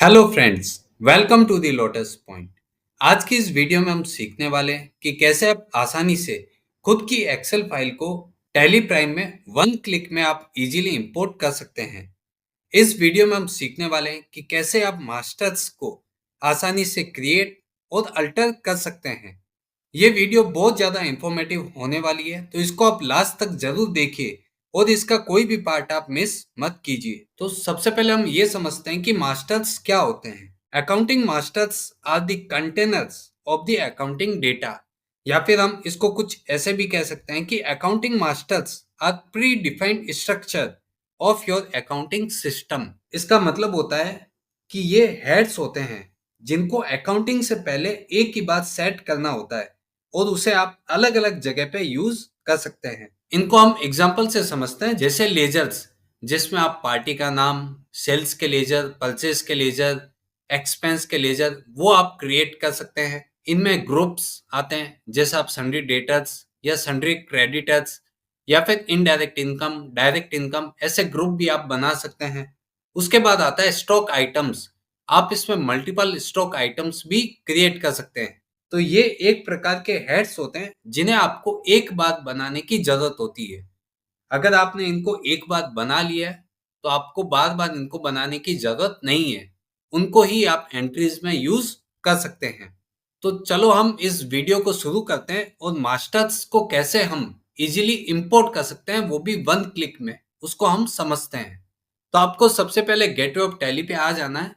Hello friends, welcome to the Lotus Point. आज की इस वीडियो में हम सीखने वाले हैं कि कैसे आप आसानी से खुद की एक्सेल फाइल को टैली प्राइम में वन क्लिक में आप इजीली इंपोर्ट कर सकते हैं। इस वीडियो में हम सीखने वाले हैं कि कैसे आप मास्टर्स को आसानी से क्रिएट और अल्टर कर सकते हैं। ये वीडियो बहुत ज़्यादा इंफॉर्मेटिव होने वाली है, तो इसको आप लास्ट तक जरूर देखिए और इसका कोई भी पार्ट आप मिस मत कीजिए। तो सबसे पहले हम ये समझते हैं कि मास्टर्स क्या होते हैं। Accounting masters are the containers of the accounting data, या फिर हम इसको कुछ ऐसे भी कह सकते हैं कि accounting masters are predefined structure of your accounting system. इसका मतलब होता है कि ये हेड्स होते हैं जिनको अकाउंटिंग से पहले एक ही बात सेट करना होता है और उसे आप अलग अलग जगह पे यूज कर सकते हैं। इनको हम एग्जांपल से समझते हैं, जैसे लेजर्स, जिसमें आप पार्टी का नाम, सेल्स के लेजर, परचेज के लेजर, एक्सपेंस के लेजर वो आप क्रिएट कर सकते हैं। इनमें ग्रुप्स आते हैं, जैसे आप सन्ड्री डेटर्स या सन्ड्री क्रेडिटर्स या फिर इनडायरेक्ट इनकम, डायरेक्ट इनकम, ऐसे ग्रुप भी आप बना सकते हैं। उसके बाद आता है स्टॉक आइटम्स। आप इसमें मल्टीपल स्टॉक आइटम्स भी क्रिएट कर सकते हैं। तो ये एक प्रकार के हेड्स होते हैं जिन्हें आपको एक बात बनाने की जरूरत होती है। अगर आपने इनको एक बार बना लिया है तो आपको बार बार इनको बनाने की जरूरत नहीं है। उनको ही आप एंट्रीज में यूज कर सकते हैं। तो चलो हम इस वीडियो को शुरू करते हैं और मास्टर्स को कैसे हम इजीली इंपोर्ट कर सकते हैं, वो भी वन क्लिक में, उसको हम समझते हैं। तो आपको सबसे पहले गेटवे ऑफ टैली पे आ जाना है।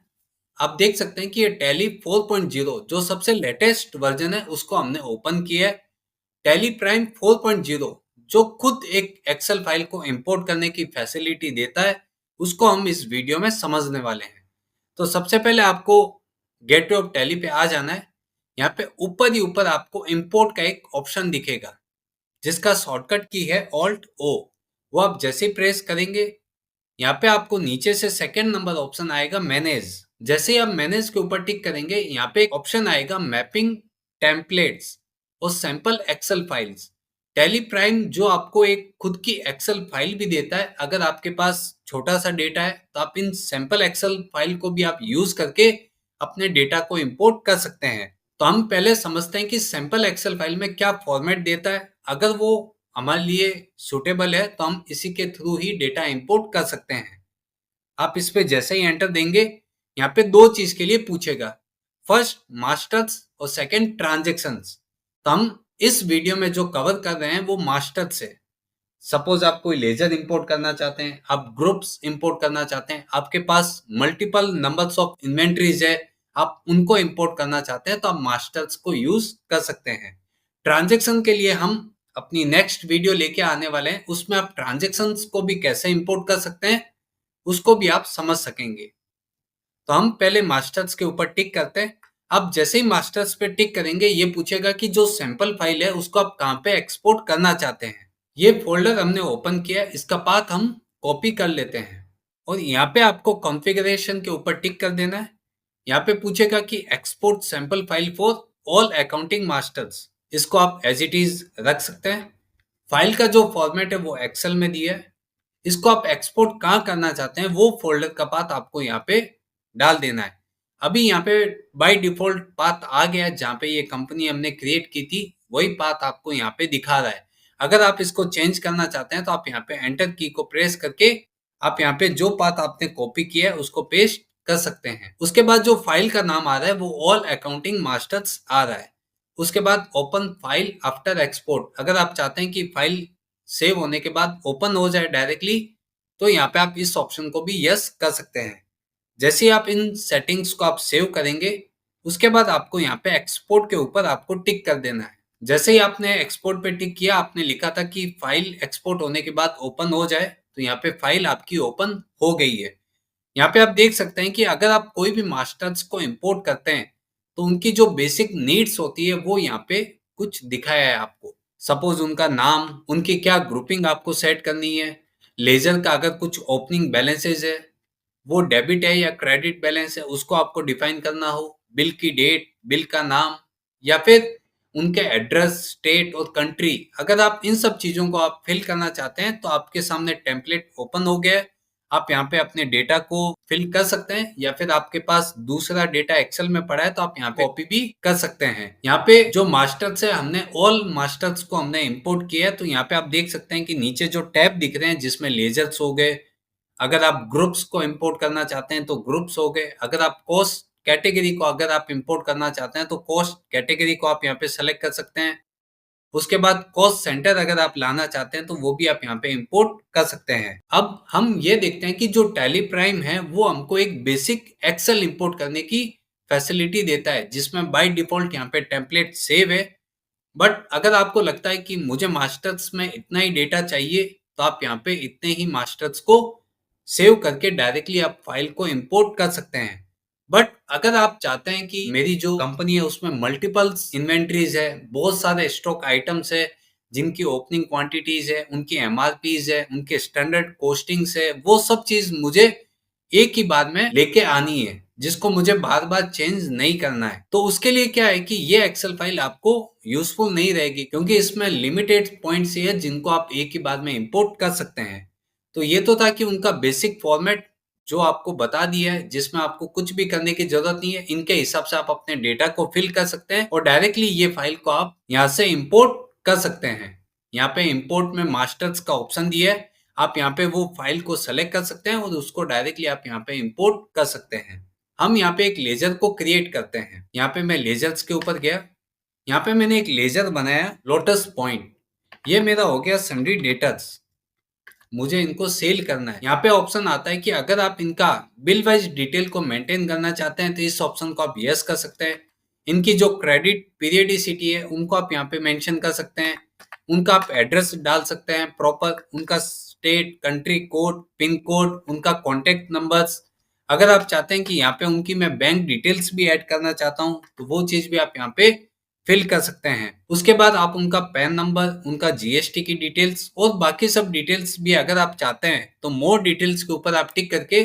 आप देख सकते हैं कि ये टैली 4.0 जो सबसे लेटेस्ट वर्जन है उसको हमने ओपन किया है। टैली प्राइम 4.0 जो खुद एक एक्सेल फाइल को इंपोर्ट करने की फैसिलिटी देता है, उसको हम इस वीडियो में समझने वाले हैं। तो सबसे पहले आपको गेटवे ऑफ टैली पे आ जाना है। यहाँ पे ऊपर ही ऊपर आपको इंपोर्ट का एक ऑप्शन दिखेगा जिसका शॉर्टकट की है ऑल्ट ओ। वो आप जैसे ही प्रेस करेंगे, यहाँ पे आपको नीचे से सेकंड नंबर ऑप्शन आएगा मैनेज। जैसे ही आप मैनेज के ऊपर टिक करेंगे, यहाँ पे एक ऑप्शन आएगा मैपिंग टेम्पलेट्स और sample Excel files. Tally Prime जो आपको एक खुद की एक्सेल फाइल भी देता है। अगर आपके पास छोटा सा डेटा है तो आप इन सैंपल एक्सेल फाइल को भी आप यूज करके अपने डेटा को इंपोर्ट कर सकते हैं। तो हम पहले समझते हैं कि सैंपल एक्सेल फाइल में क्या फॉर्मेट देता है। अगर वो हमारे लिए सुटेबल है तो हम इसी के थ्रू ही डेटा इंपोर्ट कर सकते हैं। आप इस पे जैसे ही एंटर देंगे, यहाँ पे दो चीज के लिए पूछेगा, फर्स्ट मास्टर्स और सेकंड ट्रांजेक्शंस। तो हम इस वीडियो में जो कवर कर रहे हैं वो मास्टर्स है। सपोज आप कोई लेजर इंपोर्ट करना चाहते हैं, आप ग्रुप्स इंपोर्ट करना चाहते हैं, आपके पास मल्टीपल नंबर्स ऑफ इन्वेंट्रीज है, आप उनको इंपोर्ट करना चाहते हैं तो आप मास्टर्स को यूज कर सकते हैं। ट्रांजेक्शन के लिए हम अपनी नेक्स्ट वीडियो लेके आने वाले हैं, उसमें आप ट्रांजेक्शंस को भी कैसे इंपोर्ट कर सकते हैं उसको भी आप समझ सकेंगे। तो हम पहले मास्टर्स के ऊपर टिक करते हैं। अब जैसे ही मास्टर्स पे टिक करेंगे, ये पूछेगा कि जो सैंपल फाइल है उसको आप कहाँ पे एक्सपोर्ट करना चाहते हैं। ये फोल्डर हमने ओपन किया है, इसका पाथ हम कॉपी कर लेते हैं और यहाँ पे आपको कॉन्फ़िगरेशन के ऊपर टिक कर देना है। यहाँ पे पूछेगा कि export sample file for all accounting masters, इसको आप एज इट इज रख सकते हैं। फाइल का जो फॉर्मेट है वो एक्सेल में दिया है। इसको आप एक्सपोर्ट कहाँ करना चाहते हैं वो फोल्डर का पाथ आपको यहाँ पे डाल देना है। अभी यहाँ पे बाय डिफॉल्ट पाथ आ गया है, जहाँ पे ये कंपनी हमने क्रिएट की थी वही पाथ आपको यहाँ पे दिखा रहा है। अगर आप इसको चेंज करना चाहते हैं तो आप यहाँ पे एंटर की को प्रेस करके आप यहाँ पे जो पाथ आपने कॉपी किया है उसको पेस्ट कर सकते हैं। उसके बाद जो फाइल का नाम आ रहा है वो ऑल अकाउंटिंग मास्टर्स आ रहा है। उसके बाद ओपन फाइल आफ्टर एक्सपोर्ट, अगर आप चाहते हैं कि फाइल सेव होने के बाद ओपन हो जाए डायरेक्टली, तो यहाँ पे आप इस ऑप्शन को भी यस कर सकते हैं। जैसे ही आप इन सेटिंग्स को आप सेव करेंगे, उसके बाद आपको यहाँ पे एक्सपोर्ट के ऊपर आपको टिक कर देना है। जैसे ही आपने एक्सपोर्ट पे टिक किया, आपने लिखा था कि फाइल एक्सपोर्ट होने के बाद ओपन हो जाए, तो यहाँ पे फाइल आपकी ओपन हो गई है। यहाँ पे आप देख सकते हैं कि अगर आप कोई भी मास्टर्स को इंपोर्ट करते हैं तो उनकी जो बेसिक नीड्स होती है वो यहाँ पे कुछ दिखाया है आपको। सपोज उनका नाम, उनकी क्या ग्रुपिंग आपको सेट करनी है, लेजर का अगर कुछ ओपनिंग बैलेंसेज है, वो डेबिट है या क्रेडिट बैलेंस है उसको आपको डिफाइन करना हो, बिल की डेट, बिल का नाम, या फिर उनके एड्रेस, स्टेट और कंट्री, अगर आप इन सब चीजों को आप फिल करना चाहते हैं तो आपके सामने टेम्पलेट ओपन हो गया है। आप यहाँ पे अपने डेटा को फिल कर सकते हैं, या फिर आपके पास दूसरा डेटा एक्सेल में पड़ा है तो आप यहाँ पे कॉपी भी कर सकते हैं। यहाँ पे जो मास्टर्स है, हमने ऑल मास्टर्स को हमने इंपोर्ट किया है, तो यहाँ पे आप देख सकते हैं कि नीचे जो टैब दिख रहे हैं जिसमें लेजर्स हो गए, अगर आप ग्रुप्स को इंपोर्ट करना चाहते हैं तो ग्रुप्स हो गए, अगर आप कॉस्ट कैटेगरी को अगर आप इंपोर्ट करना चाहते हैं तो कॉस्ट कैटेगरी को आप यहाँ पे सेलेक्ट कर सकते हैं। उसके बाद कॉस्ट सेंटर अगर आप लाना चाहते हैं तो वो भी आप यहाँ पे इंपोर्ट कर सकते हैं। अब हम ये देखते हैं कि जो टैली प्राइम है वो हमको एक बेसिक एक्सेल इंपोर्ट करने की फैसिलिटी देता है, जिसमें बाय डिफॉल्ट यहाँ पे टेम्पलेट सेव है। बट अगर आपको लगता है कि मुझे मास्टर्स में इतना ही डेटा चाहिए, तो आप यहाँ पे इतने ही मास्टर्स को सेव करके डायरेक्टली आप फाइल को इंपोर्ट कर सकते हैं। बट अगर आप चाहते हैं कि मेरी जो कंपनी है उसमें मल्टीपल्स इन्वेंट्रीज है, बहुत सारे स्टॉक आइटम्स है, जिनकी ओपनिंग क्वांटिटीज है, उनकी एमआरपीज है, उनके स्टैंडर्ड कॉस्टिंग्स है, वो सब चीज मुझे एक ही बार में लेके आनी है, जिसको मुझे बार बार चेंज नहीं करना है, तो उसके लिए क्या है कि ये एक्सेल फाइल आपको यूजफुल नहीं रहेगी, क्योंकि इसमें लिमिटेड पॉइंट्स ही है जिनको आप एक ही बार में इंपोर्ट कर सकते हैं। तो ये तो था कि उनका बेसिक फॉर्मेट जो आपको बता दिया है, जिसमें आपको कुछ भी करने की जरूरत नहीं है, इनके हिसाब से आप अपने डेटा को फिल कर सकते हैं और डायरेक्टली ये फाइल को आप यहाँ से इंपोर्ट कर सकते हैं। यहाँ पे इंपोर्ट में मास्टर्स का ऑप्शन दिया है, आप यहाँ पे वो फाइल को सेलेक्ट कर सकते हैं और उसको डायरेक्टली आप यहाँ पे इंपोर्ट कर सकते हैं। हम यहाँ पे एक लेजर को क्रिएट करते हैं। यहाँ पे मैं लेजर्स के ऊपर गया, यहाँ पे मैंने एक लेजर बनाया लोटस पॉइंट। ये मेरा हो गया सन्ड्री डेटर्स, मुझे इनको सेल करना है। यहाँ पे ऑप्शन आता है कि अगर आप इनका बिल वाइज डिटेल को मेंटेन करना चाहते हैं तो इस ऑप्शन को आप यस कर सकते हैं। इनकी जो क्रेडिट पीरियडिसिटी है उनको आप यहाँ पे मेंशन कर सकते हैं। उनका आप एड्रेस डाल सकते हैं प्रॉपर, उनका state, country code, pin code, उनका कॉन्टेक्ट नंबर्स। अगर आप चाहते हैं कि यहाँ पे उनकी मैं बैंक डिटेल्स भी ऐड करना चाहता हूँ तो वो चीज भी आप यहाँ पे फिल कर सकते हैं। उसके बाद आप उनका पैन नंबर, उनका जीएसटी की डिटेल्स और बाकी सब डिटेल्स भी अगर आप चाहते हैं तो मोर डिटेल्स के ऊपर आप टिक करके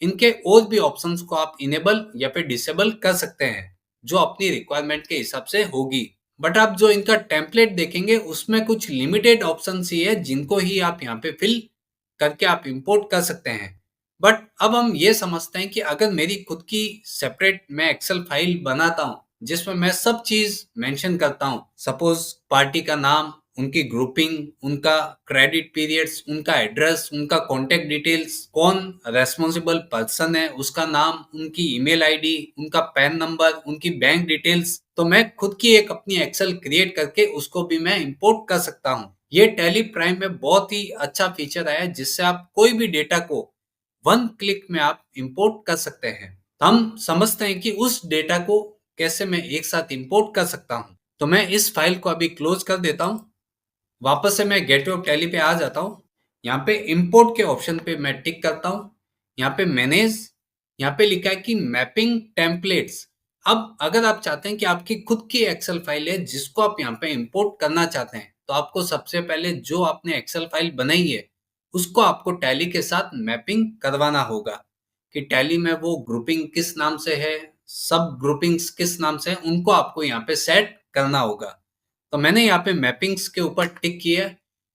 इनके और भी ऑप्शंस को आप इनेबल या फिर डिसेबल कर सकते हैं, जो अपनी रिक्वायरमेंट के हिसाब से होगी। बट आप जो इनका टेम्पलेट देखेंगे उसमें कुछ लिमिटेड ऑप्शन ही है जिनको ही आप यहाँ पे फिल करके आप इंपोर्ट कर सकते हैं। बट अब हम ये समझते हैं कि अगर मेरी खुद की सेपरेट मैं एक्सेल फाइल बनाता हूँ जिसमें मैं सब चीज मेंशन करता हूँ, सपोज पार्टी का नाम, उनकी ग्रुपिंग, उनका क्रेडिट पीरियड्स, उनका एड्रेस, उनका कॉन्टेक्ट डिटेल्स, कौन रेस्पॉन्सिबल पर्सन है उसका नाम, उनकी ईमेल आईडी, उनका पैन नंबर, उनकी बैंक डिटेल्स, तो मैं खुद की एक अपनी एक्सेल क्रिएट करके उसको भी मैं इंपोर्ट कर सकता हूँ। ये टैली प्राइम में बहुत ही अच्छा फीचर आया है जिससे आप कोई भी डेटा को वन क्लिक में आप इंपोर्ट कर सकते हैं। हम समझते हैं कि उस डेटा को कैसे मैं एक साथ इंपोर्ट कर सकता हूं। तो मैं इस फाइल को अभी क्लोज कर देता हूं। वापस से मैं गेटवे ऑफ टैली पे आ जाता हूं। यहाँ पे इंपोर्ट के ऑप्शन पे मैं टिक करता हूं। यहाँ पे मैनेज, यहाँ पे लिखा है कि मैपिंग टेम्पलेट्स। अब अगर आप चाहते हैं कि आपकी खुद की एक्सेल फाइल है जिसको आप यहाँ पे इंपोर्ट करना चाहते हैं, तो आपको सबसे पहले जो आपने एक्सेल फाइल बनाई है उसको आपको टैली के साथ मैपिंग करवाना होगा कि टैली में वो ग्रुपिंग किस नाम से है, सब ग्रुपिंग्स किस नाम से है, उनको आपको यहाँ पे सेट करना होगा। तो मैंने यहाँ पे मैपिंग्स के ऊपर टिक किया।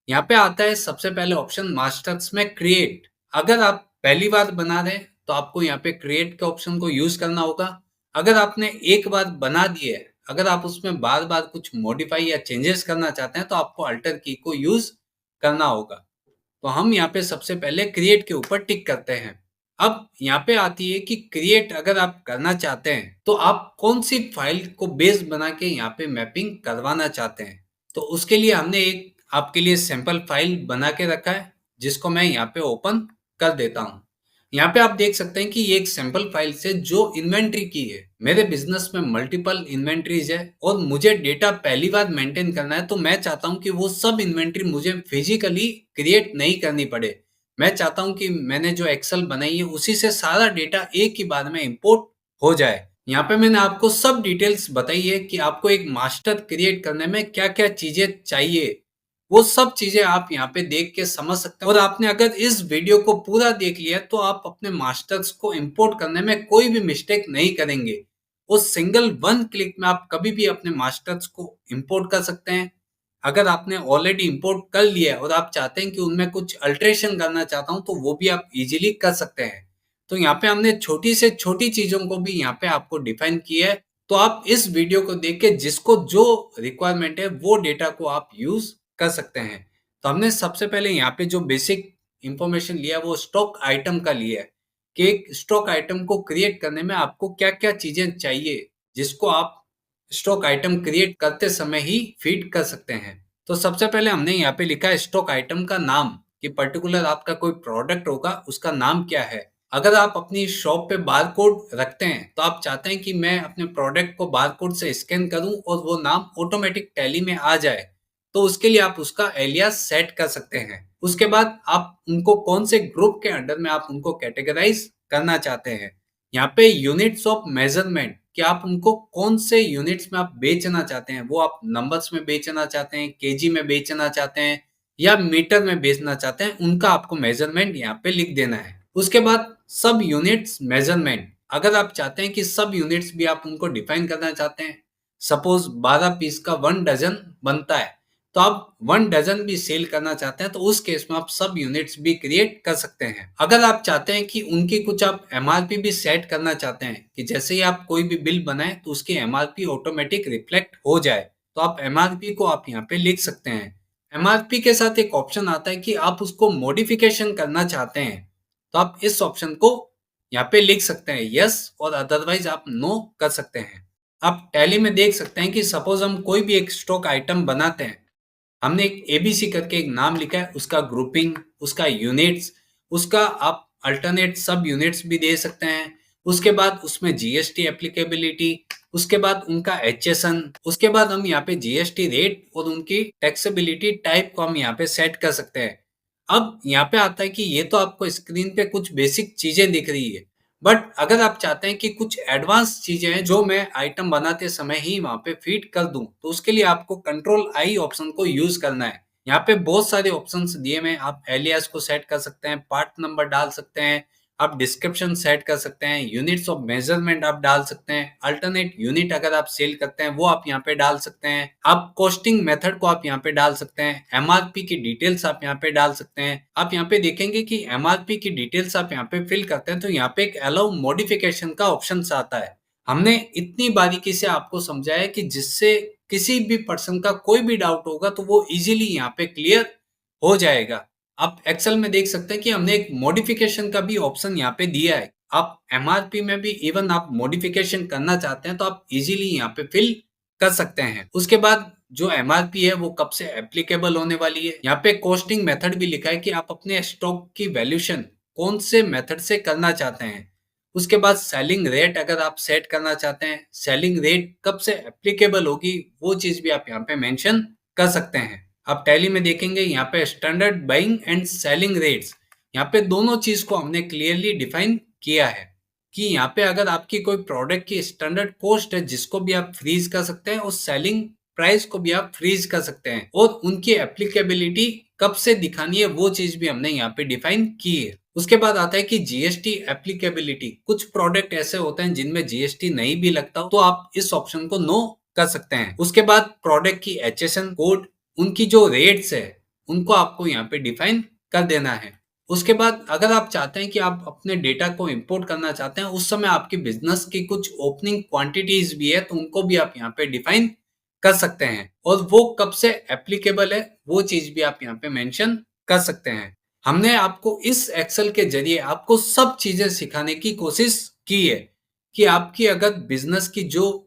यहाँ पे आता है सबसे पहले ऑप्शन मास्टर्स में क्रिएट। अगर आप पहली बार बना रहे हैं तो आपको यहाँ पे क्रिएट के ऑप्शन को यूज करना होगा। अगर आपने एक बार बना दिया है, अगर आप उसमें बार बार कुछ मॉडिफाई या चेंजेस करना चाहते हैं तो आपको अल्टर की को यूज करना होगा। तो हम यहाँ पे सबसे पहले क्रिएट के ऊपर टिक करते हैं। अब यहाँ पे आती है कि क्रिएट अगर आप करना चाहते हैं तो आप कौन सी फाइल को बेस बना के यहाँ पे मैपिंग करवाना चाहते हैं। तो उसके लिए हमने एक आपके लिए सैंपल फाइल बना के रखा है जिसको मैं यहाँ पे ओपन कर देता हूँ। यहाँ पे आप देख सकते हैं कि ये एक सैंपल फाइल से जो इन्वेंट्री की है। मेरे बिजनेस में मल्टीपल इन्वेंट्रीज है और मुझे डेटा पहली बार मेंटेन करना है, तो मैं चाहता हूँ कि वो सब इन्वेंट्री मुझे फिजिकली क्रिएट नहीं करनी पड़े। मैं चाहता हूँ कि मैंने जो एक्सेल बनाई है उसी से सारा डेटा एक ही बार में इंपोर्ट हो जाए। यहाँ पे मैंने आपको सब डिटेल्स बताई है कि आपको एक मास्टर क्रिएट करने में क्या क्या चीजें चाहिए, वो सब चीजें आप यहाँ पे देख के समझ सकते हैं। और आपने अगर इस वीडियो को पूरा देख लिया तो आप अपने मास्टर्स को इंपोर्ट करने में कोई भी मिस्टेक नहीं करेंगे। उस सिंगल वन क्लिक में आप कभी भी अपने मास्टर्स को इंपोर्ट कर सकते हैं। अगर आपने ऑलरेडी इंपोर्ट कर लिया है और आप चाहते हैं कि उनमें कुछ अल्टरेशन करना चाहता हूं, तो वो भी आप इजीली कर सकते हैं। तो यहाँ पे हमने छोटी से छोटी चीजों को भी यहाँ पे आपको डिफाइन किया है। तो आप इस वीडियो को देख के जिसको जो रिक्वायरमेंट है वो डेटा को आप यूज कर सकते हैं। तो हमने सबसे पहले यहाँ पे जो बेसिक इंफॉर्मेशन लिया वो स्टॉक आइटम का लिया है कि एक स्टॉक आइटम को क्रिएट करने में आपको क्या क्या चीजें चाहिए जिसको आप स्टॉक आइटम क्रिएट करते समय ही फीड कर सकते हैं। तो सबसे पहले हमने यहाँ पे लिखा है स्टॉक आइटम का नाम, कि पर्टिकुलर आपका कोई प्रोडक्ट होगा उसका नाम क्या है। अगर आप अपनी शॉप पे बार कोड रखते हैं तो आप चाहते हैं कि मैं अपने प्रोडक्ट को बार कोड से स्कैन करूं और वो नाम ऑटोमेटिक टैली में आ जाए, तो उसके लिए आप उसका एलियास सेट कर सकते हैं। उसके बाद आप उनको कौन से ग्रुप के अंडर में आप उनको कैटेगराइज करना चाहते हैं। यहाँ पे यूनिट्स ऑफ मेजरमेंट, कि आप उनको कौन से यूनिट्स में आप बेचना चाहते हैं, वो आप नंबर्स में बेचना चाहते हैं, केजी में बेचना चाहते हैं या मीटर में बेचना चाहते हैं, उनका आपको मेजरमेंट यहाँ पे लिख देना है। उसके बाद सब यूनिट्स मेजरमेंट, अगर आप चाहते हैं कि सब यूनिट्स भी आप उनको डिफाइन करना चाहते हैं, सपोज 12 पीस का 1 डजन बनता है, तो आप 1 डजन भी सेल करना चाहते हैं तो उस केस में आप सब यूनिट्स भी क्रिएट कर सकते हैं। अगर आप चाहते हैं कि उनकी कुछ आप एमआरपी भी सेट करना चाहते हैं, कि जैसे ही आप कोई भी बिल बनाए तो उसकी एमआरपी ऑटोमेटिक रिफ्लेक्ट हो जाए, तो आप एमआरपी को आप यहाँ पे लिख सकते हैं। एमआरपी के साथ एक ऑप्शन आता है कि आप उसको मॉडिफिकेशन करना चाहते हैं, तो आप इस ऑप्शन को यहाँ पे लिख सकते हैं यस, और अदरवाइज आप नो कर सकते हैं। आप टैली में देख सकते हैं कि सपोज हम कोई भी एक स्टॉक आइटम बनाते हैं, हमने एक एबीसी करके एक नाम लिखा है, उसका ग्रुपिंग, उसका यूनिट्स, उसका आप अल्टरनेट सब यूनिट्स भी दे सकते हैं। उसके बाद उसमें जीएसटी एप्लीकेबिलिटी, उसके बाद उनका एचएसएन, उसके बाद हम यहाँ पे जीएसटी रेट और उनकी टैक्सेबिलिटी टाइप को हम यहाँ पे सेट कर सकते हैं। अब यहाँ पे आता है कि ये तो आपको स्क्रीन पे कुछ बेसिक चीजें दिख रही है, बट अगर आप चाहते हैं कि कुछ एडवांस चीजें हैं जो मैं आइटम बनाते समय ही वहां पे फीड कर दूं, तो उसके लिए आपको कंट्रोल आई ऑप्शन को यूज करना है। यहाँ पे बहुत सारे ऑप्शंस दिए हुए हैं, आप एलियास को सेट कर सकते हैं, पार्ट नंबर डाल सकते हैं, आप डिस्क्रिप्शन सेट कर सकते हैं, यूनिट्स ऑफ मेजरमेंट आप डाल सकते हैं, अल्टरनेट यूनिट अगर आप सेल करते हैं वो आप यहाँ पे डाल सकते हैं, आप कॉस्टिंग मेथड को आप यहाँ पे डाल सकते हैं, एमआरपी की डिटेल्स आप यहाँ पे डाल सकते हैं। आप यहाँ पे देखेंगे कि एमआरपी की डिटेल्स आप यहाँ पे फिल करते हैं तो यहाँ पे एक अलाउ मॉडिफिकेशन का ऑप्शन आता है। हमने इतनी बारीकी से आपको समझाया कि जिससे किसी भी पर्सन का कोई भी डाउट होगा तो वो इजीली यहाँ पे क्लियर हो जाएगा। आप एक्सेल में देख सकते हैं कि हमने एक मॉडिफिकेशन का भी ऑप्शन यहाँ पे दिया है। आप एमआरपी में भी इवन आप मॉडिफिकेशन करना चाहते हैं तो आप इजीली यहाँ पे फिल कर सकते हैं। उसके बाद जो एमआरपी है वो कब से एप्लीकेबल होने वाली है, यहाँ पे कॉस्टिंग मेथड भी लिखा है कि आप अपने स्टॉक की वैल्यूएशन कौन से मेथड से करना चाहते हैं। उसके बाद सेलिंग रेट अगर आप सेट करना चाहते हैं, सेलिंग रेट कब से एप्लीकेबल होगी वो चीज भी आप यहाँ पे मेंशन कर सकते हैं। आप टैली में देखेंगे यहाँ पे standard buying and selling rates, यहाँ पे दोनों चीज को हमने क्लियरली डिफाइन किया है कि यहाँ पे अगर आपकी कोई प्रोडक्ट की स्टैंडर्ड कॉस्ट है जिसको भी आप फ्रीज कर सकते हैं और सेलिंग प्राइस को भी आप फ्रीज कर सकते हैं, और उनकी एप्लीकेबिलिटी कब से दिखानी है वो चीज भी हमने यहाँ पे डिफाइन की है। उसके बाद आता है कि जीएसटी एप्लीकेबिलिटी, कुछ प्रोडक्ट ऐसे होते हैं जिनमें जीएसटी नहीं भी लगता तो आप इस ऑप्शन को नो कर सकते हैं। उसके बाद प्रोडक्ट की एचएसएन कोड, उनकी जो रेट्स है उनको आपको यहाँ पे डिफाइन कर देना है। उसके बाद अगर आप चाहते हैं कि आप अपने डेटा को इंपोर्ट करना चाहते हैं, उस समय आपकी बिजनेस की कुछ ओपनिंग क्वांटिटीज भी है तो उनको भी आप यहाँ पे डिफाइन कर सकते हैं, और वो कब से एप्लीकेबल है वो चीज भी आप यहाँ पे मेंशन कर सकते हैं। हमने आपको इस एक्सेल के जरिए आपको सब चीजें सिखाने की कोशिश की है कि आपकी अगर बिजनेस की जो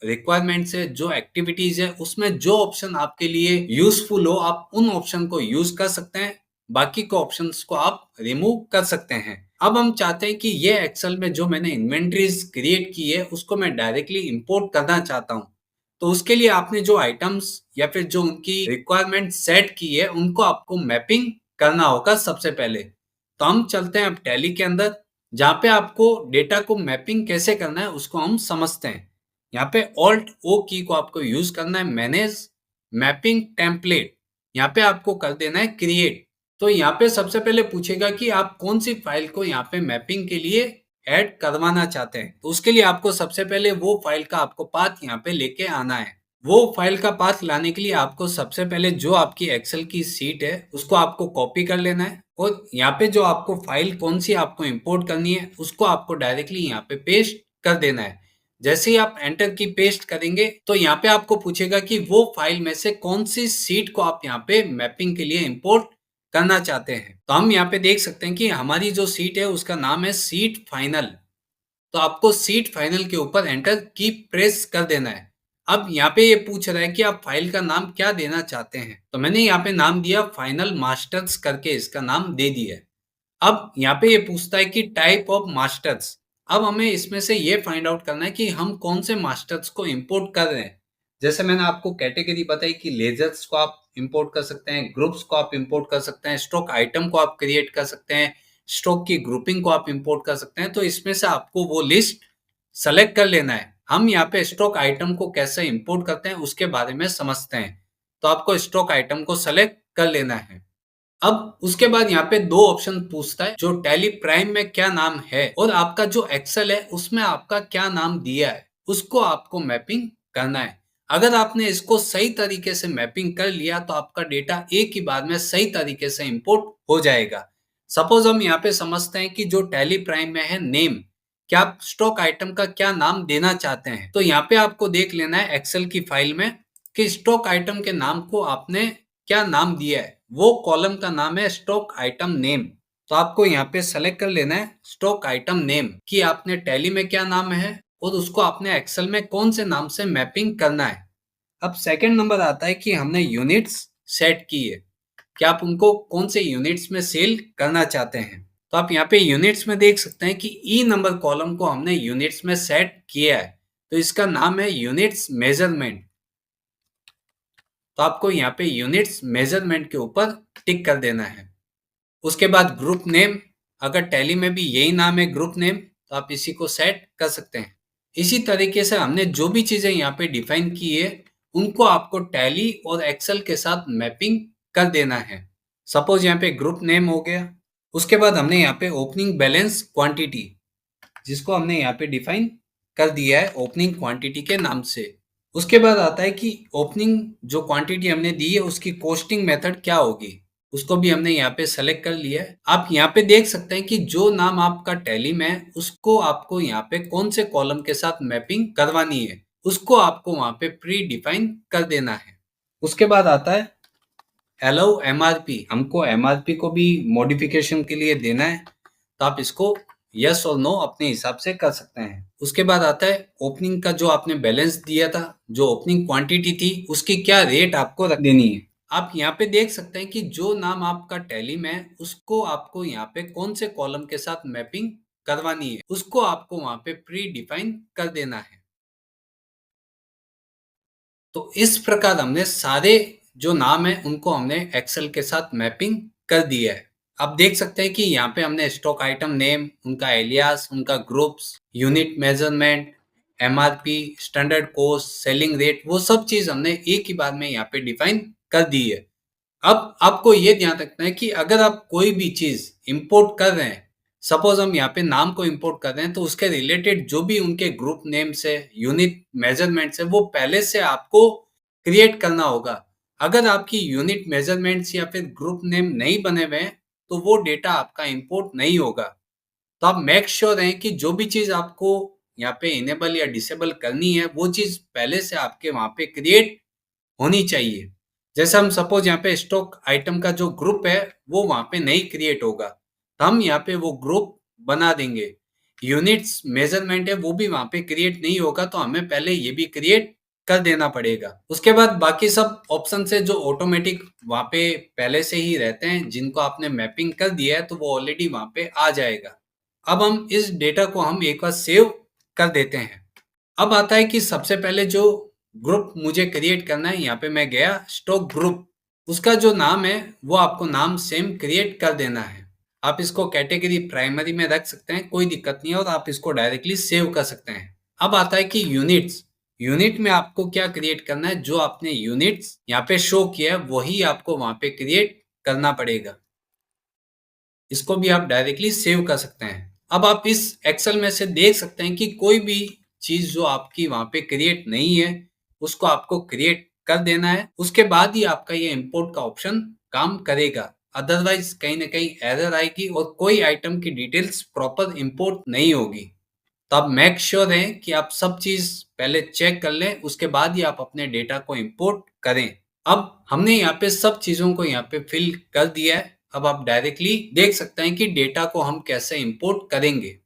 रिक्वायरमेंट्स है, जो एक्टिविटीज है, उसमें जो ऑप्शन आपके लिए यूजफुल हो आप उन ऑप्शन को यूज कर सकते हैं, बाकी के ऑप्शंस को आप रिमूव कर सकते हैं। अब हम चाहते हैं कि ये एक्सेल में जो मैंने इन्वेंट्रीज क्रिएट की है उसको मैं डायरेक्टली इंपोर्ट करना चाहता हूँ। तो उसके लिए आपने जो आइटम्स या फिर जो उनकी रिक्वायरमेंट सेट की है उनको आपको मैपिंग करना होगा सबसे पहले। तो हम चलते हैं अब टैली के अंदर, जहाँ पे आपको डेटा को मैपिंग कैसे करना है उसको हम समझते हैं। यहाँ पे ऑल्ट ओ की को आपको यूज करना है, मैनेज मैपिंग टेम्पलेट, यहाँ पे आपको कर देना है क्रिएट। तो यहाँ पे सबसे पहले पूछेगा कि आप कौन सी फाइल को यहाँ पे मैपिंग के लिए ऐड करवाना चाहते हैं, तो उसके लिए आपको सबसे पहले वो फाइल का आपको पाथ यहाँ पे लेके आना है। वो फाइल का पाथ लाने के लिए आपको सबसे पहले जो आपकी एक्सेल की सीट है उसको आपको कॉपी कर लेना है और यहाँ पे जो आपको फाइल कौन सी आपको इंपोर्ट करनी है उसको आपको डायरेक्टली यहाँ पे पेस्ट कर देना है। जैसे ही आप एंटर की पेस्ट करेंगे तो यहाँ पे आपको पूछेगा कि वो फाइल में से कौन सी सीट को आप यहाँ पे मैपिंग के लिए इंपोर्ट करना चाहते हैं। तो हम यहाँ पे देख सकते हैं कि हमारी जो सीट है उसका नाम है सीट फाइनल। तो आपको सीट फाइनल के ऊपर एंटर की प्रेस कर देना है। अब यहाँ पे ये पूछ रहा है कि आप फाइल का नाम क्या देना चाहते हैं, तो मैंने यहाँ पे नाम दिया फाइनल मास्टर्स करके, इसका नाम दे दिया है। अब यहाँ पे ये पूछता है कि टाइप ऑफ मास्टर्स। अब हमें इसमें से ये फाइंड आउट करना है कि हम कौन से मास्टर्स को इंपोर्ट कर रहे हैं। जैसे मैंने आपको कैटेगरी बताई कि लेजर्स को आप इंपोर्ट कर सकते हैं, ग्रुप्स को आप इंपोर्ट कर सकते हैं, स्टॉक आइटम को आप क्रिएट कर सकते हैं, स्टॉक की ग्रुपिंग को आप इंपोर्ट कर सकते हैं। तो इसमें से आपको वो लिस्ट सेलेक्ट कर लेना है। हम यहाँ पे स्टॉक आइटम को कैसे इंपोर्ट करते हैं उसके बारे में समझते हैं। तो आपको स्टॉक आइटम को सेलेक्ट कर लेना है। अब उसके बाद यहाँ पे दो ऑप्शन पूछता है, जो टैली प्राइम में क्या नाम है और आपका जो एक्सेल है उसमें आपका क्या नाम दिया है उसको आपको मैपिंग करना है। अगर आपने इसको सही तरीके से मैपिंग कर लिया तो आपका डेटा एक ही बार में सही तरीके से इंपोर्ट हो जाएगा। सपोज हम यहाँ पे समझते हैं कि जो टैली प्राइम में है नेम, क्या आप स्टॉक आइटम का क्या नाम देना चाहते हैं। तो यहाँ पे आपको देख लेना है एक्सेल की फाइल में कि स्टॉक आइटम के नाम को आपने क्या नाम दिया है। वो कॉलम का नाम है स्टॉक आइटम नेम। तो आपको यहाँ पे सेलेक्ट कर लेना है स्टॉक आइटम नेम कि आपने टैली में क्या नाम है और उसको आपने एक्सेल में कौन से नाम से मैपिंग करना है। अब सेकंड नंबर आता है कि हमने यूनिट्स सेट की है कि आप उनको कौन से यूनिट्स में सेल करना चाहते हैं। तो आप यहाँ पे यूनिट्स में देख सकते हैं कि ई नंबर कॉलम को हमने यूनिट्स में सेट किया है। तो इसका नाम है यूनिट्स मेजरमेंट। तो आपको यहाँ पे यूनिट्स मेजरमेंट के ऊपर टिक कर देना है। उसके बाद ग्रुप नेम, अगर टैली में भी यही नाम है ग्रुप नेम तो आप इसी को सेट कर सकते हैं। इसी तरीके से हमने जो भी चीजें यहाँ पे डिफाइन की है उनको आपको टैली और एक्सेल के साथ मैपिंग कर देना है। सपोज यहाँ पे ग्रुप नेम हो गया। उसके बाद हमने यहाँ पे ओपनिंग बैलेंस क्वांटिटी, जिसको हमने यहाँ पे डिफाइन कर दिया है ओपनिंग क्वांटिटी के नाम से। उसके बाद आता है कि ओपनिंग जो क्वांटिटी हमने दी है उसकी कोस्टिंग मेथड क्या होगी, उसको भी हमने यहाँ पे सेलेक्ट कर लिया है। आप यहाँ पे देख सकते हैं कि जो नाम आपका टैली में है उसको आपको यहाँ पे कौन से कॉलम के साथ मैपिंग करवानी है उसको आपको वहां पे प्री डिफाइन कर देना है। उसके बाद आता है अलाउ एमआरपी। हमको एमआरपी को भी मॉडिफिकेशन के लिए देना है, तो आप इसको यस और नो अपने हिसाब से कर सकते हैं। उसके बाद आता है ओपनिंग का जो आपने बैलेंस दिया था, जो ओपनिंग क्वांटिटी थी उसकी क्या रेट आपको रख देनी है। आप यहाँ पे देख सकते हैं कि जो नाम आपका टैली में है उसको आपको यहाँ पे कौन से कॉलम के साथ मैपिंग करवानी है उसको आपको वहां पे प्री डिफाइन कर देना है। तो इस प्रकार हमने सारे जो नाम है उनको हमने एक्सेल के साथ मैपिंग कर दिया है। आप देख सकते हैं कि यहाँ पे हमने स्टॉक आइटम नेम, उनका एलियास, उनका groups, unit measurement, MRP, standard cost, selling rate, वो सब चीज हमने एक ही बार में यहाँ पे डिफाइन कर दी है। अब आपको ये ध्यान रखना है कि अगर आप कोई भी चीज इंपोर्ट कर रहे हैं, सपोज हम यहाँ पे नाम को इंपोर्ट कर रहे हैं, तो उसके रिलेटेड जो भी उनके ग्रुप नेम से, यूनिट मेजरमेंट से, वो पहले से आपको क्रिएट करना होगा। अगर आपकी यूनिट मेजरमेंट्स या फिर ग्रुप नेम नहीं बने हुए हैं तो वो डेटा आपका इंपोर्ट नहीं होगा। तो आप मेक श्योर रहें कि जो भी चीज आपको यहाँ पे इनेबल या डिसेबल करनी है वो चीज पहले से आपके वहां पे क्रिएट होनी चाहिए। जैसे हम सपोज यहाँ पे स्टॉक आइटम का जो ग्रुप है वो वहां पे नहीं क्रिएट होगा, तो हम यहाँ पे वो ग्रुप बना देंगे। यूनिट्स मेजरमेंट है वो भी वहां पे क्रिएट नहीं होगा, तो हमें पहले ये भी क्रिएट कर देना पड़ेगा। उसके बाद बाकी सब ऑप्शन से जो ऑटोमेटिक वहां पे पहले से ही रहते हैं, जिनको आपने मैपिंग कर दिया है तो वो ऑलरेडी वहां पे आ जाएगा। अब हम इस डेटा को हम एक बार सेव कर देते हैं। अब आता है कि सबसे पहले जो ग्रुप मुझे क्रिएट करना है, यहाँ पे मैं गया स्टॉक ग्रुप, उसका जो नाम है वो आपको नाम सेम क्रिएट कर देना है। आप इसको कैटेगरी प्राइमरी में रख सकते हैं, कोई दिक्कत नहीं है, और आप इसको डायरेक्टली सेव कर सकते हैं। अब आता है कि यूनिट्स, यूनिट में आपको क्या क्रिएट करना है, जो आपने यूनिट्स यहाँ पे शो किया है वही आपको वहां पे क्रिएट करना पड़ेगा। इसको भी आप डायरेक्टली सेव कर सकते हैं। अब आप इस एक्सेल में से देख सकते हैं कि कोई भी चीज जो आपकी वहां पे क्रिएट नहीं है उसको आपको क्रिएट कर देना है। उसके बाद ही आपका ये इंपोर्ट का ऑप्शन काम करेगा, अदरवाइज कहीं ना कहीं एरर आएगी और कोई आइटम की डिटेल्स प्रॉपर इंपोर्ट नहीं होगी। तो आप मेक श्योर हैं कि आप सब चीज पहले चेक कर लें, उसके बाद ही आप अपने डेटा को इंपोर्ट करें। अब हमने यहाँ पे सब चीजों को यहाँ पे फिल कर दिया है। अब आप डायरेक्टली देख सकते हैं कि डेटा को हम कैसे इंपोर्ट करेंगे।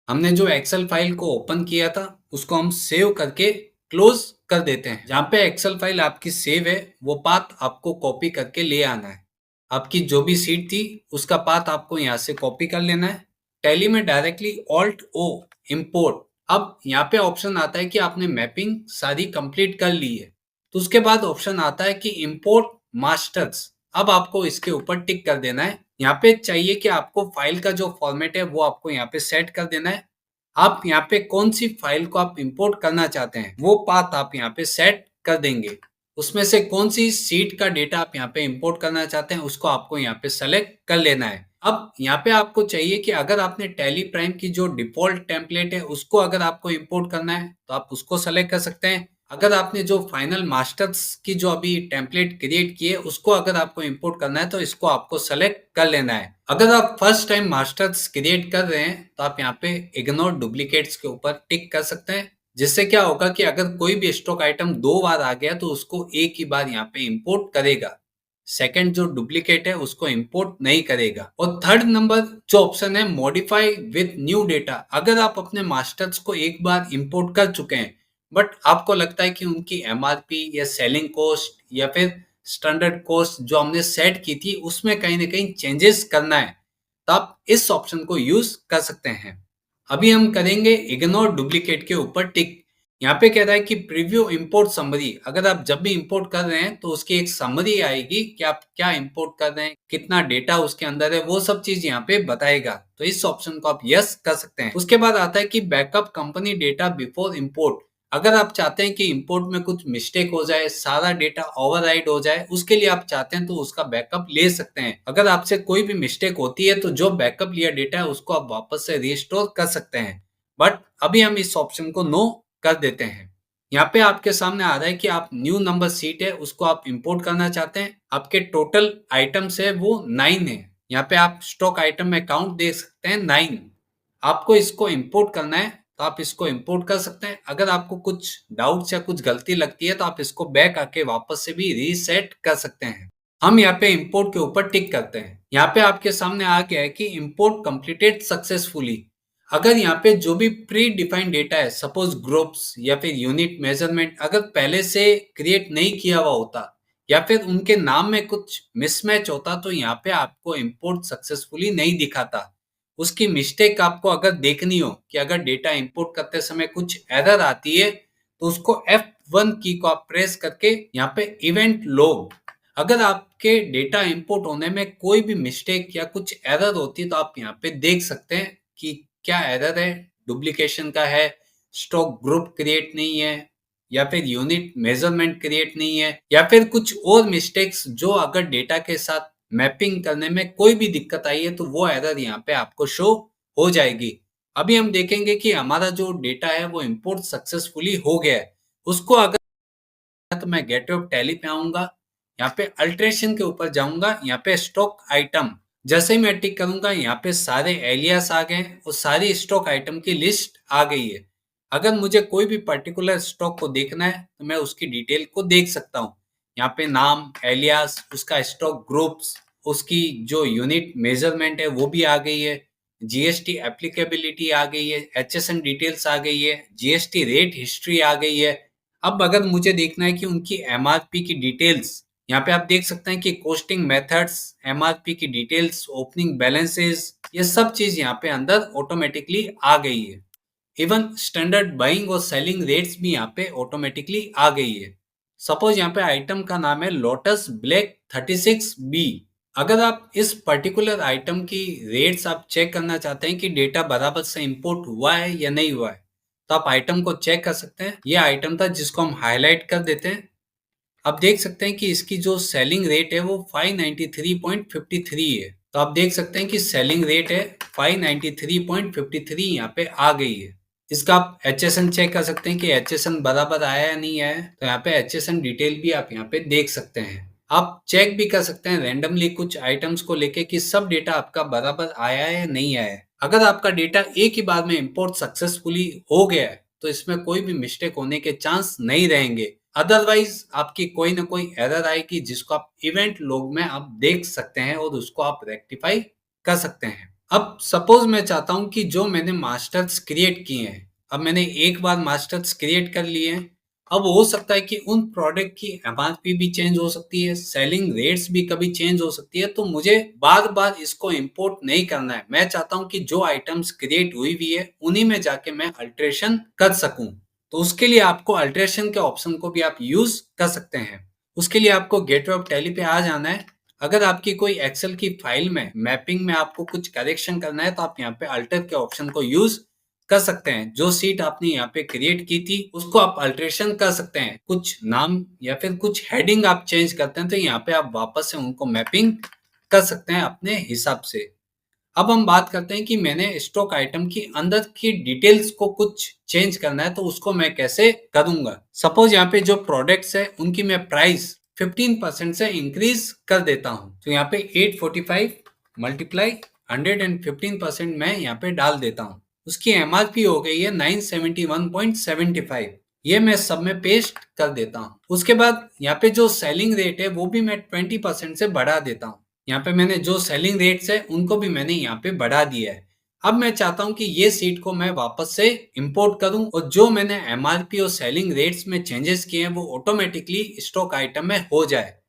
हमने जो एक्सेल फाइल को ओपन किया था उसको हम सेव करके क्लोज कर देते हैं। जहाँ पे एक्सेल फाइल आपकी सेव है वो पाथ आपको कॉपी करके ले आना है। आपकी जो भी सीट थी उसका पाथ आपको यहाँ से कॉपी कर लेना है। टैली में डायरेक्टली ऑल्ट ओ इम्पोर्ट। अब यहाँ पे ऑप्शन आता है कि आपने मैपिंग सारी कंप्लीट कर ली है, तो उसके बाद ऑप्शन आता है कि इंपोर्ट मास्टर्स। अब आपको इसके ऊपर टिक कर देना है। यहाँ पे चाहिए कि आपको फाइल का जो फॉर्मेट है वो आपको यहाँ पे सेट कर देना है। आप यहाँ पे कौन सी फाइल को आप इंपोर्ट करना चाहते हैं वो पाथ आप यहाँ पे सेट कर देंगे। उसमें से कौन सी सीट का डेटा आप यहाँ पे इंपोर्ट करना चाहते हैं उसको आपको यहाँ पे सेलेक्ट कर लेना है। अब यहाँ पे आपको चाहिए कि अगर आपने टैली प्राइम की जो डिफॉल्ट टेम्पलेट है उसको अगर आपको इंपोर्ट करना है तो आप उसको सेलेक्ट कर सकते हैं। अगर आपने जो फाइनल मास्टर्स की जो अभी टेम्पलेट क्रिएट की है उसको अगर आपको इंपोर्ट करना है तो इसको आपको सेलेक्ट कर लेना है। अगर आप फर्स्ट टाइम मास्टर्स क्रिएट कर रहे हैं तो आप यहाँ पे इग्नोर डुप्लीकेट्स के ऊपर टिक कर सकते हैं, जिससे क्या होगा कि अगर कोई भी स्टॉक आइटम 2 बार आ गया तो उसको एक ही बार यहाँ पे इंपोर्ट करेगा, सेकंड जो डुप्लीकेट है उसको इंपोर्ट नहीं करेगा। और थर्ड नंबर जो ऑप्शन है मॉडिफाई विद न्यू डेटा। अगर आप अपने मास्टर्स को एक बार इंपोर्ट कर चुके हैं बट आपको लगता है कि उनकी एमआरपी या सेलिंग कॉस्ट या फिर स्टैंडर्ड कॉस्ट जो हमने सेट की थी उसमें कहीं ना कहीं चेंजेस करना है, तो आप इस ऑप्शन को यूज कर सकते हैं। अभी हम करेंगे इग्नोर डुप्लीकेट के ऊपर टिक। यहाँ पे कह रहा है कि प्रीव्यू इंपोर्ट समरी। अगर आप जब भी इंपोर्ट कर रहे हैं तो उसकी एक समरी आएगी कि आप क्या इंपोर्ट कर रहे हैं, कितना डेटा उसके अंदर है, वो सब चीज यहाँ पे बताएगा। तो इस ऑप्शन को आप यस कर सकते हैं। उसके बाद आता है कि backup company data before import. अगर आप चाहते हैं कि इंपोर्ट में कुछ मिस्टेक हो जाए, सारा डेटा ओवरराइड हो जाए, उसके लिए आप चाहते हैं तो उसका बैकअप ले सकते हैं। अगर आपसे कोई भी मिस्टेक होती है तो जो बैकअप लिया डेटा है उसको आप वापस से रिस्टोर कर सकते हैं। बट अभी हम इस ऑप्शन को नो कर देते हैं। यहाँ पे आपके सामने आ रहा है कि आप न्यू नंबर सीट है उसको आप इंपोर्ट करना चाहते हैं। आपके टोटल आइटम्स है वो 9 है। यहाँ पे आप स्टॉक आइटम में काउंट देख सकते हैं 9। आपको इसको इंपोर्ट करना है तो आप इसको इंपोर्ट कर सकते हैं। अगर आपको कुछ डाउट्स या कुछ गलती लगती है तो आप इसको बैक आके वापस से भी रीसेट कर सकते हैं। हम यहाँ पे इंपोर्ट के ऊपर टिक करते हैं। यहाँ पे आपके सामने आ गया है कि इंपोर्ट कंप्लीटेड सक्सेसफुली। अगर यहाँ पे जो भी प्री डिफाइंड डेटा है, सपोज ग्रुप्स या फिर यूनिट मेजरमेंट, अगर पहले से क्रिएट नहीं किया हुआ होता या फिर उनके नाम में कुछ मिसमैच होता तो यहाँ पे आपको इंपोर्ट सक्सेसफुली नहीं दिखाता। उसकी मिस्टेक आपको अगर देखनी हो कि अगर डेटा इंपोर्ट करते समय कुछ एरर आती है तो उसको F1 की को आप प्रेस करके यहाँ पे इवेंट लॉग, अगर आपके डेटा इंपोर्ट होने में कोई भी मिस्टेक या कुछ एरर होती है तो आप यहाँ पे देख सकते हैं कि क्या एरर है, डुप्लीकेशन का है, स्टॉक ग्रुप क्रिएट नहीं है, या फिर यूनिट मेजरमेंट क्रिएट नहीं है, या फिर कुछ और मिस्टेक्स जो अगर डेटा के साथ मैपिंग करने में कोई भी दिक्कत आई है तो वो एरर यहाँ पे आपको शो हो जाएगी। अभी हम देखेंगे कि हमारा जो डेटा है वो इंपोर्ट सक्सेसफुली हो गया है। उसको अगर तो मैं गेटवे ऑफ टैली पे आऊंगा, यहाँ पे अल्ट्रेशन के ऊपर जाऊंगा, यहाँ पे स्टॉक आइटम जैसे ही मैं टिक करूंगा यहाँ पे सारे एलियास आ गए और सारी स्टॉक आइटम की लिस्ट आ गई है। अगर मुझे कोई भी पर्टिकुलर स्टॉक को देखना है तो मैं उसकी डिटेल को देख सकता हूँ। यहाँ पे नाम, एलियास, उसका स्टॉक ग्रुप्स, उसकी जो यूनिट मेजरमेंट है वो भी आ गई है, जीएसटी एप्लीकेबिलिटी आ गई है, एचएसएन डिटेल्स आ गई है, जीएसटी रेट हिस्ट्री आ गई है। अब अगर मुझे देखना है कि उनकी एमआरपी की डिटेल्स, यहाँ पे आप देख सकते हैं कि कोस्टिंग मेथड्स, एमआरपी की डिटेल्स, ओपनिंग बैलेंसेस, ये सब चीज यहाँ पे अंदर ऑटोमेटिकली आ गई है। इवन स्टैंडर्ड बाइंग और सेलिंग रेट्स भी यहाँ पे ऑटोमेटिकली आ गई है। सपोज यहाँ पे आइटम का नाम है लोटस ब्लैक 36B। अगर आप इस पर्टिकुलर आइटम की रेट्स आप चेक करना चाहते हैं कि डेटा बराबर से इंपोर्ट हुआ है या नहीं हुआ है तो आप आइटम को चेक कर सकते हैं। ये आइटम था जिसको हम हाईलाइट कर देते हैं। आप देख सकते हैं कि इसकी जो सेलिंग रेट है वो 593.53 है। तो आप देख सकते हैं कि सेलिंग रेट है 593.53 यहाँ पे आ गई है। इसका आप HSN चेक कर सकते हैं कि HSN बराबर आया या नहीं आया। तो यहाँ पे HSN डिटेल भी आप यहाँ पे देख सकते हैं। आप चेक भी कर सकते हैं रैंडमली कुछ आइटम्स को लेके कि सब डेटा आपका बराबर आया है या नहीं आया है। अगर आपका डेटा एक ही बार में इंपोर्ट सक्सेसफुली हो गया है तो इसमें कोई भी मिस्टेक होने के चांस नहीं रहेंगे। अदरवाइज आपकी कोई ना कोई एरर आएगी जिसको आप इवेंट लॉग में आप देख सकते हैं और उसको आप रेक्टिफाई कर सकते हैं। अब सपोज मैं चाहता हूं कि जो मैंने मास्टर्स क्रिएट किए हैं, अब मैंने एक बार मास्टर्स क्रिएट कर लिए हैं, अब हो सकता है कि उन प्रोडक्ट की एमआरपी भी चेंज हो सकती है, सेलिंग रेट्स भी कभी चेंज हो सकती है, तो मुझे बार बार इसको इंपोर्ट नहीं करना है। मैं चाहता हूं कि जो आइटम्स क्रिएट हुई हुई है उन्हीं में जाके मैं अल्टरेशन कर सकूं। तो उसके लिए आपको अल्टरेशन के ऑप्शन को भी आप यूज कर सकते हैं। उसके लिए आपको गेटवे ऑफ टैली पे आ जाना है। अगर आपकी कोई एक्सेल की फाइल में मैपिंग में आपको कुछ करेक्शन करना है तो आप यहाँ पे अल्टर के ऑप्शन को यूज कर सकते हैं। जो सीट आपने यहाँ पे क्रिएट की थी उसको आप अल्टरेशन कर सकते हैं। कुछ नाम या फिर कुछ हेडिंग आप चेंज करते हैं तो यहाँ पे आप वापस से उनको मैपिंग कर सकते हैं अपने हिसाब से। अब हम बात करते हैं कि मैंने स्टॉक आइटम की अंदर की डिटेल्स को कुछ चेंज करना है तो उसको मैं कैसे करूंगा। सपोज यहाँ पे जो प्रोडक्ट्स है उनकी मैं प्राइस 15% से इंक्रीज कर देता हूँ। तो यहाँ पे 845 मल्टीप्लाई 115% मैं यहाँ पे डाल देता हूँ। उसकी एमआरपी हो गई है 971.75। ये मैं सब में पेस्ट कर देता हूँ। उसके बाद यहाँ पे जो सेलिंग रेट है वो भी मैं 20% से बढ़ा देता हूँ। यहाँ पे मैंने जो सेलिंग रेट्स है उनको भी मैंने यहाँ पे बढ़ा दिया है। अब मैं चाहता हूँ कि ये सीट को मैं वापस से इंपोर्ट करूं और जो मैंने एमआरपी और सेलिंग रेट्स में चेंजेस किए हैं वो ऑटोमेटिकली स्टॉक आइटम में हो जाए।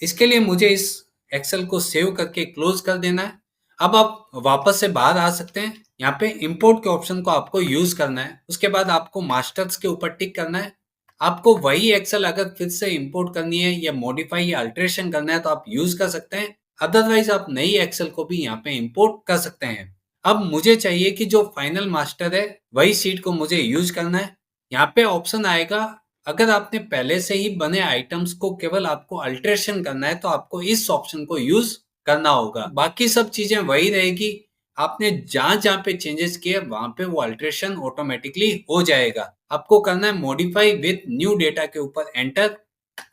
इसके लिए मुझे इस एक्सेल को सेव करके क्लोज कर देना है। अब आप वापस से बाहर आ सकते हैं। यहाँ पे इंपोर्ट के ऑप्शन को आपको यूज करना है। उसके बाद आपको मास्टर्स के ऊपर टिक करना है। आपको वही एक्सेल अगर फिर से इंपोर्ट करनी है या मॉडिफाई या अल्टरेशन करना है तो आप यूज कर सकते हैं। अदरवाइज आप नई एक्सेल को भी यहाँ पे इंपोर्ट कर सकते हैं। अब मुझे चाहिए कि जो फाइनल मास्टर है वही सीट को मुझे यूज करना है। यहाँ पे ऑप्शन आएगा, अगर आपने पहले से ही बने आइटम्स को केवल आपको अल्टरेशन करना है तो आपको इस ऑप्शन को यूज करना होगा। बाकी सब चीजें वही रहेगी। आपने जहां जहां पे चेंजेस किए वहां पे वो अल्टरेशन ऑटोमेटिकली हो जाएगा। आपको करना है मॉडिफाई विद न्यू डेटा के ऊपर एंटर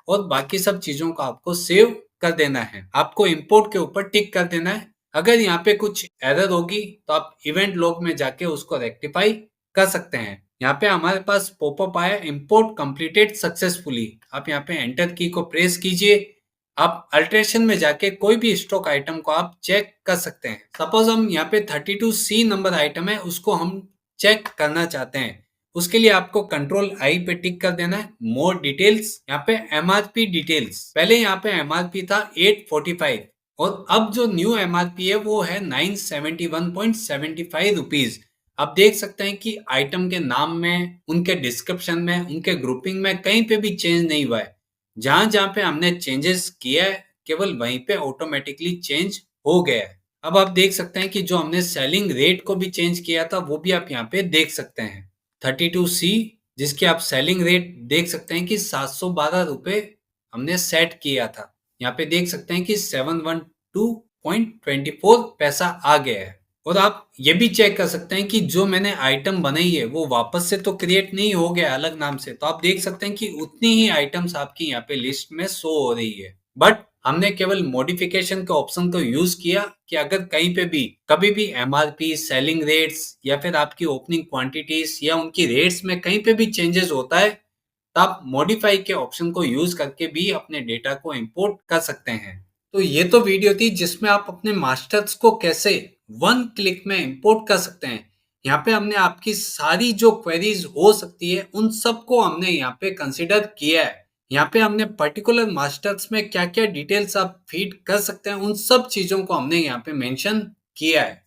और बाकी सब चीजों को आपको सेव कर देना है। आपको इंपोर्ट के ऊपर टिक कर देना है। अगर यहाँ पे कुछ एरर होगी तो आप इवेंट लॉग में जाके उसको रेक्टिफाई कर सकते हैं। यहाँ पे हमारे पास पॉपअप आया इंपोर्ट कंप्लीटेड सक्सेसफुली। आप यहाँ पे एंटर की को प्रेस कीजिए। आप अल्टरेशन में जाके कोई भी स्टॉक आइटम को आप चेक कर सकते हैं। सपोज हम यहाँ पे 32C नंबर आइटम है उसको हम चेक करना चाहते हैं। उसके लिए आपको कंट्रोल आई पे टिक कर देना है। मोर डिटेल्स, यहाँ पे एमआरपी डिटेल्स। पहले यहाँ पे एमआरपी था 845 और अब जो न्यू एमआरपी है वो है 971.75 रुपीज। आप देख सकते हैं कि आइटम के नाम में, उनके डिस्क्रिप्शन में, उनके ग्रुपिंग में कहीं पे भी चेंज नहीं हुआ है। जहां जहां पे हमने चेंजेस किया है केवल वहीं पे ऑटोमेटिकली चेंज हो गया है। अब आप देख सकते हैं कि जो हमने सेलिंग रेट को भी चेंज किया था वो भी आप यहाँ पे देख सकते हैं। 32C जिसकी आप सेलिंग रेट देख सकते हैं कि 712 रुपए हमने सेट किया था। यहाँ पे देख सकते हैं कि 712.24 पैसा आ गया है। और आप ये भी चेक कर सकते हैं कि जो मैंने आइटम बनाई है वो वापस से तो क्रिएट नहीं हो गया अलग नाम से। तो आप देख सकते हैं कि उतनी ही आइटम्स आपकी यहाँ पे लिस्ट में शो हो रही है। बट हमने केवल मॉडिफिकेशन के ऑप्शन को यूज किया कि अगर कहीं पे भी कभी भी एमआरपी, सेलिंग रेट्स या फिर आपकी ओपनिंग क्वांटिटीज या उनकी रेट्स में कहीं पे भी चेंजेस होता है तो आप मॉडिफाई के ऑप्शन को यूज करके भी अपने डेटा को इंपोर्ट कर सकते हैं। तो ये तो वीडियो थी जिसमें आप अपने मास्टर्स को कैसे वन क्लिक में इंपोर्ट कर सकते हैं। यहाँ पे हमने आपकी सारी जो क्वेरीज हो सकती है उन सबको हमने यहाँ पे कंसिडर किया है। यहाँ पे हमने पर्टिकुलर मास्टर्स में क्या क्या डिटेल्स आप फीड कर सकते हैं उन सब चीजों को हमने यहाँ पे मेंशन किया है।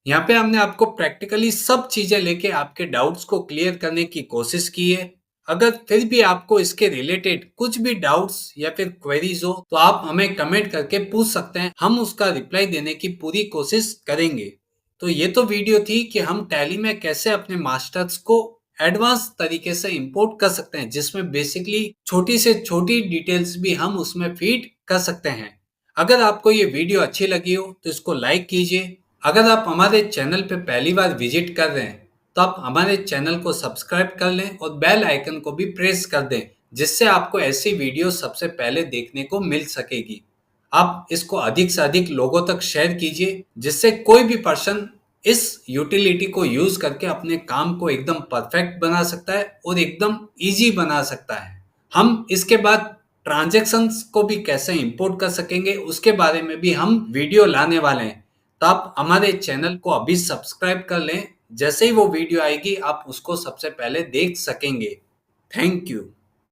यहाँ पे हमने आपको प्रैक्टिकली सब चीजें लेके आपके डाउट्स को क्लियर करने की कोशिश की है। अगर फिर भी आपको इसके रिलेटेड कुछ भी डाउट्स या फिर क्वेरीज हो तो आप हमें कमेंट करके पूछ सकते हैं। हम उसका रिप्लाई देने की पूरी कोशिश करेंगे। तो ये तो वीडियो थी कि हम टैली में कैसे अपने मास्टर्स को एडवांस तरीके से इंपोर्ट कर सकते हैं, जिसमें बेसिकली छोटी से छोटी डिटेल्स भी हम उसमें फीड कर सकते हैं। अगर आपको ये वीडियो अच्छी लगी हो तो इसको लाइक कीजिए। अगर आप हमारे चैनल पे पहली बार विजिट कर रहे हैं तो आप हमारे चैनल को सब्सक्राइब कर लें और बेल आइकन को भी प्रेस कर दें, जिससे आपको ऐसी वीडियो सबसे पहले देखने को मिल सकेगी। आप इसको अधिक से अधिक लोगों तक शेयर कीजिए, जिससे कोई भी पर्सन इस यूटिलिटी को यूज करके अपने काम को एकदम परफेक्ट बना सकता है और एकदम इजी बना सकता है। हम इसके बाद ट्रांजैक्शंस को भी कैसे इंपोर्ट कर सकेंगे उसके बारे में भी हम वीडियो लाने वाले हैं। तो आप हमारे चैनल को अभी सब्सक्राइब कर लें, जैसे ही वो वीडियो आएगी आप उसको सबसे पहले देख सकेंगे। Thank you.